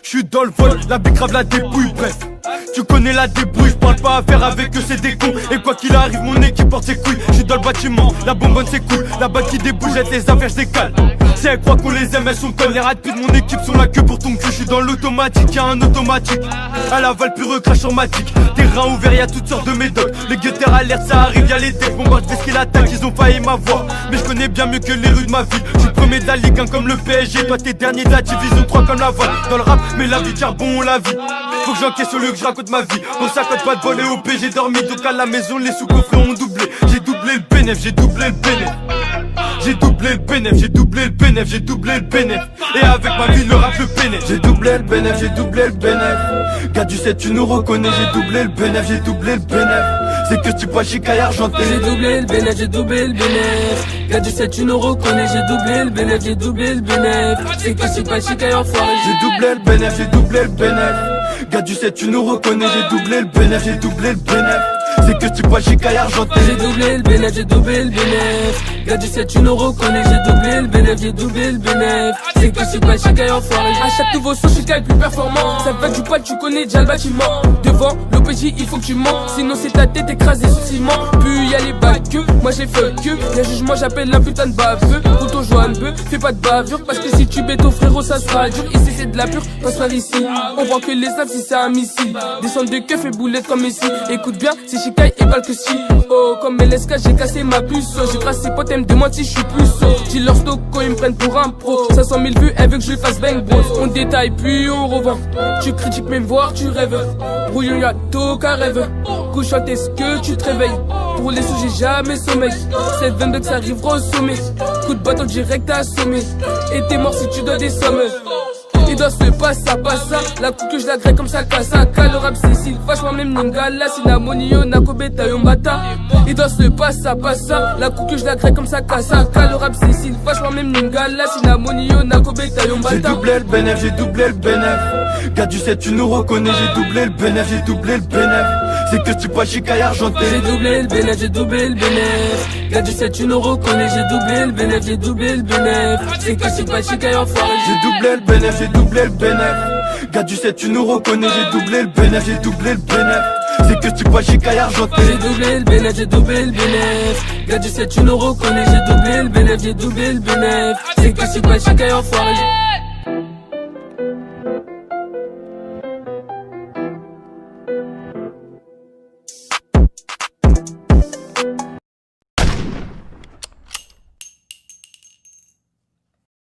J'suis dans le vol, la bicrave la dépouille, bref. Tu connais la débrouille, j'parle pas à faire avec eux, c'est des cons. Et quoi qu'il arrive, mon équipe porte ses couilles. J'suis dans le bâtiment, la bonbonne c'est cool. La balle qui débouche, jette les affaires, j'décale. Si elles croient qu'on les aime, elles sont connes. Les rapides de mon équipe sont là que pour ton cul. J'suis dans l'automatique, y'a un automatique. À la Val, pur crash en matic. Terrain ouvert, y'a toutes sortes de médocs. Les guetteurs alerte, ça arrive, y'a les decks. Bombarde, fais ce qu'ils attaquent, ils ont failli m'avoir. Mais j'connais bien mieux que les rues de ma ville. J'suis le premier de la Ligue 1 comme le PSG. Toi t'es dernier de la division 3 comme la voile. Dans le rap, mais la vie de charbon, on la vit. Faut que j'encaisse au lieu que je raconte ma vie. Pour ça, quand pas de vol et OP, j'ai dormi. Donc à la maison, les sous-coffrets ont doublé. J'ai doublé le bénéf, j'ai doublé le bénéf. J'ai doublé le bénéf, j'ai doublé le bénéf, j'ai doublé le bénéf. Et avec ma vie, le rap le bénéf. J'ai doublé le bénéf, j'ai doublé le bénéf. Gars du 7, tu nous reconnais. J'ai doublé le bénéf, j'ai doublé le bénéf. C'est que tu vois chicaille argenté. J'ai doublé le bénéf, j'ai doublé le bénéf. Gars du 7, tu nous reconnais. J'ai doublé le bénéf, j'ai doublé le bénéf. C'est que tu vois chicaille enfoiré. J'ai doublé le bénéf, j'ai doublé le bénéf. Gars du 7, tu nous reconnais. J'ai doublé le bénéf, j'ai doublé le bénéf. C'est que tu vois chicaille argenté. J'ai doublé le bénéf, j'ai doublé le bénéf. Gars du 7, tu nous reconnais. J'ai doublé le bénéf, j'ai doublé le bénéf. C'est que tu vois chicaille enfoiré. À chaque nouveau son, chicaille plus performant. Ça va du poil, tu connais déjà le bâtiment. Devant l'OPJ, il faut que tu mens. Sinon c'est ta tête écrasée sous ciment. Puis y'a les bacs que moi j'ai fait que. Y'a jugement, j'appelle la putain de baveux. Pour ton joint peu, fais pas de bavure. Parce que si tu bêtes ton frérot, ça sera dur. Ici c'est de la pure, passe par ici. On voit que les sables si c'est un missile. Descendre de keuf et boulette comme Messi. Écoute bien, c'est chicaille et balle que si. Oh, comme LSK, j'ai cassé ma puce. J'ai tracé ses potes, elles me demandent si je suis plus. J'ai leur stock quand ils me prennent pour un pro. 500 000 vues, elle veut que je lui fasse bang bros. On détaille puis on revend. Tu critiques même voir, tu rêves. Brouillon y'a tout qu'à rêve. Couche est-ce que tu te réveilles? Pour les sous j'ai jamais sommeil. Cette 22 que ça arrivera au sommet. Coup de bâton direct à assommer. Et t'es mort si tu dois des sommes. Il doit se passer ça, passe ça. La coupe que je la grille comme ça, casa. Le rap Cécile, vachement même Ningala. Sinamonio, Nakobeta, Yombata. Il doit se passer ça, passe ça. La coupe que je la grille comme ça, casa. Le rap Cécile, vachement même Ningala. Sinamonio, Nakobeta, Yombata. J'ai doublé le bénéf, j'ai doublé le bénéf. Gars du 7, tu nous reconnais. J'ai doublé le bénéf, j'ai doublé le bénéf. C'est que tu vois chicaille argenté. J'ai doublé le bénéf, j'ai doublé le bénéf. Gars du 7, tu nous reconnais. J'ai doublé le bénéf, j'ai doublé le bénéf. C'est que tu vois chicaille enfoiré. J'ai doublé le bénéf, j'ai doublé le bénéf. Gars du 7, tu nous reconnais. J'ai doublé le bénéf, j'ai doublé le bénéf. C'est que tu vois chicaille argenté. J'ai doublé le bénéf, j'ai doublé le bénéf. Gars du 7, tu nous reconnais. J'ai doublé le bénéf, j'ai doublé le bénéf. C'est que tu vois chicaille enfoiré.